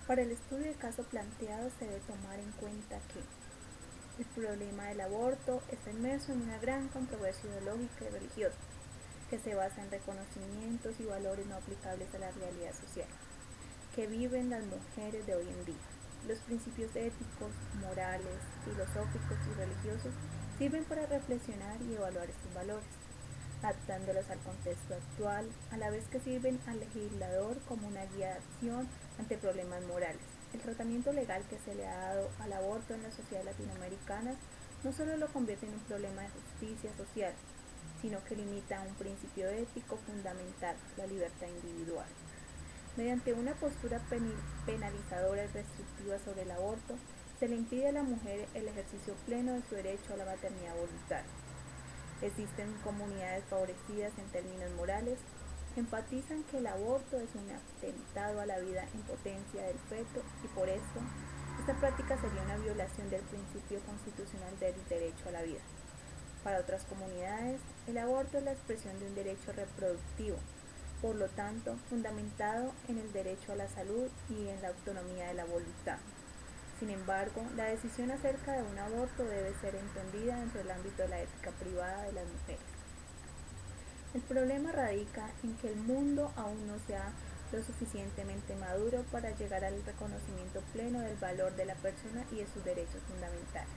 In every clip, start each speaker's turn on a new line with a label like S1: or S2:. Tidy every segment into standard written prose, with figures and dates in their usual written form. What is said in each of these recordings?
S1: Para el estudio del caso planteado se debe tomar en cuenta que el problema del aborto está inmerso en una gran controversia ideológica y religiosa, que se basa en reconocimientos y valores no aplicables a la realidad social que viven las mujeres de hoy en día. Los principios éticos, morales, filosóficos y religiosos sirven para reflexionar y evaluar estos valores, adaptándolos al contexto actual, a la vez que sirven al legislador como una guía de acción ante problemas morales. El tratamiento legal que se le ha dado al aborto en las sociedades latinoamericanas no solo lo convierte en un problema de justicia social, sino que limita a un principio ético fundamental, la libertad individual. Mediante una postura penalizadora y restrictiva sobre el aborto, se le impide a la mujer el ejercicio pleno de su derecho a la maternidad voluntaria. Existen comunidades favorecidas en términos morales que enfatizan que el aborto es un atentado a la vida en potencia del feto y por eso esta práctica sería una violación del principio constitucional del derecho a la vida. Para otras comunidades, el aborto es la expresión de un derecho reproductivo, por lo tanto, fundamentado en el derecho a la salud y en la autonomía de la voluntad. Sin embargo, la decisión acerca de un aborto debe ser entendida dentro del ámbito de la ética privada de las mujeres. El problema radica en que el mundo aún no sea lo suficientemente maduro para llegar al reconocimiento pleno del valor de la persona y de sus derechos fundamentales.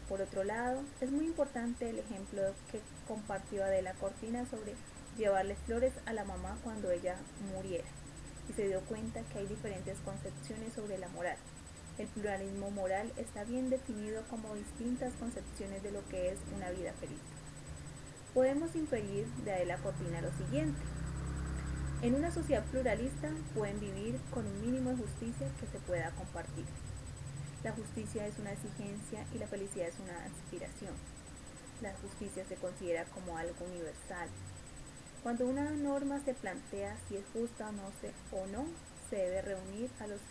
S1: Por otro lado, es muy importante el ejemplo que compartió Adela Cortina sobre llevarle flores a la mamá cuando ella muriera, y se dio cuenta que hay diferentes concepciones sobre la moral. El pluralismo moral está bien definido como distintas concepciones de lo que es una vida feliz. Podemos inferir de Adela Cortina lo siguiente. En una sociedad pluralista pueden vivir con un mínimo de justicia que se pueda compartir. La justicia es una exigencia y la felicidad es una aspiración. La justicia se considera como algo universal. Cuando una norma se plantea si es justa o no, se debe reunir a los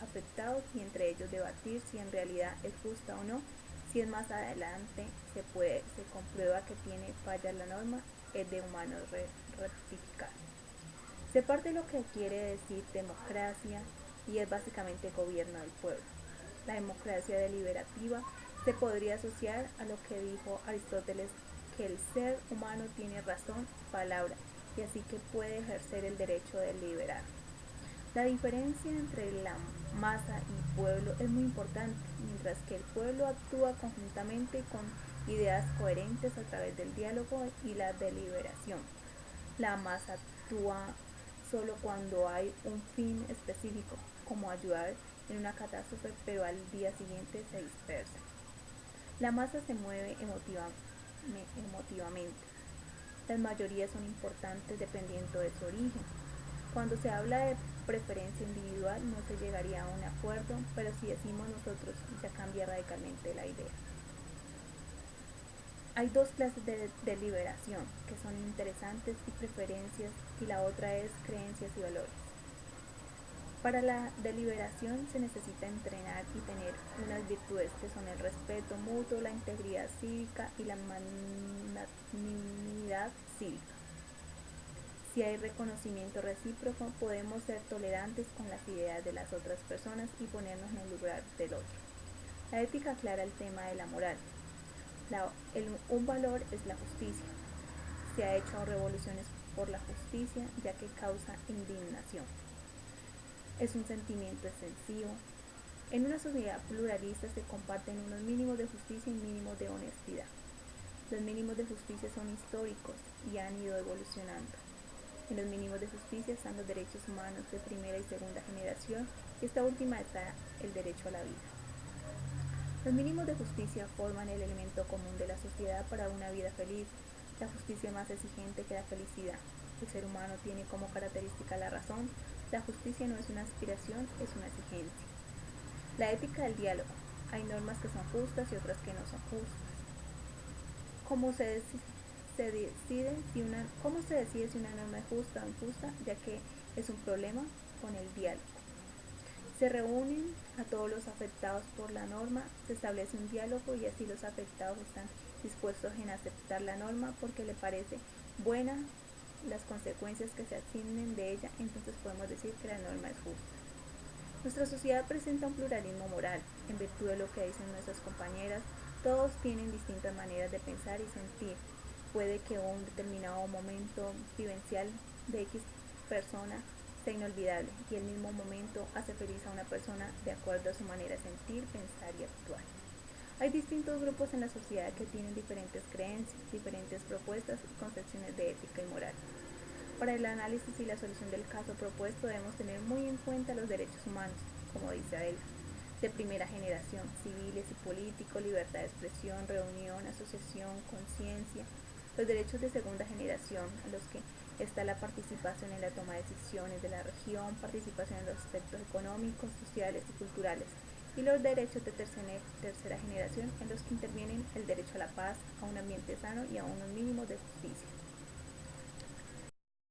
S1: afectados y entre ellos debatir si en realidad es justa o no. Si es más adelante se comprueba que tiene fallas la norma, es de humanos rectificar. Se parte de lo que quiere decir democracia y es básicamente gobierno del pueblo. La democracia deliberativa se podría asociar a lo que dijo Aristóteles, que el ser humano tiene razón y palabra, y así que puede ejercer el derecho de deliberar. La diferencia entre la masa y pueblo es muy importante, mientras que el pueblo actúa conjuntamente con ideas coherentes a través del diálogo y la deliberación. La masa actúa solo cuando hay un fin específico, como ayudar en una catástrofe, pero al día siguiente se dispersa. La masa se mueve emotivamente. Las mayorías son importantes dependiendo de su origen. Cuando se habla de preferencia individual no se llegaría a un acuerdo, pero si decimos nosotros ya cambia radicalmente la idea. Hay dos clases de deliberación que son interesantes y preferencias, y la otra es creencias y valores. Para la deliberación se necesita entrenar y tener unas virtudes que son el respeto mutuo, la integridad cívica y la magnanimidad cívica. Si hay reconocimiento recíproco, podemos ser tolerantes con las ideas de las otras personas y ponernos en el lugar del otro. La ética aclara el tema de la moral. Un valor es la justicia. Se ha hecho revoluciones por la justicia, ya que causa indignación. Es un sentimiento extensivo. En una sociedad pluralista se comparten unos mínimos de justicia y mínimos de honestidad. Los mínimos de justicia son históricos y han ido evolucionando. En los mínimos de justicia están los derechos humanos de primera y segunda generación, y esta última está el derecho a la vida. Los mínimos de justicia forman el elemento común de la sociedad para una vida feliz, la justicia más exigente que la felicidad. El ser humano tiene como característica la razón. La justicia no es una aspiración, es una exigencia. La ética del diálogo. Hay normas que son justas y otras que no son justas. ¿Cómo se decide si una norma es justa o injusta? Ya que es un problema con el diálogo. Se reúnen a todos los afectados por la norma, se establece un diálogo y así los afectados están dispuestos en aceptar la norma porque le parece buena las consecuencias que se asignen de ella, entonces podemos decir que la norma es justa. Nuestra sociedad presenta un pluralismo moral, en virtud de lo que dicen nuestras compañeras, todos tienen distintas maneras de pensar y sentir. Puede que un determinado momento vivencial de X persona sea inolvidable y el mismo momento hace feliz a una persona de acuerdo a su manera de sentir, pensar y actuar. Hay distintos grupos en la sociedad que tienen diferentes creencias, diferentes propuestas y concepciones de ética y moral. Para el análisis y la solución del caso propuesto debemos tener muy en cuenta los derechos humanos, como dice Adela, de primera generación, civiles y políticos, libertad de expresión, reunión, asociación, conciencia, los derechos de segunda generación, a los que está la participación en la toma de decisiones de la región, participación en los aspectos económicos, sociales y culturales, y los derechos de tercera generación, en los que intervienen el derecho a la paz, a un ambiente sano y a unos mínimos de justicia.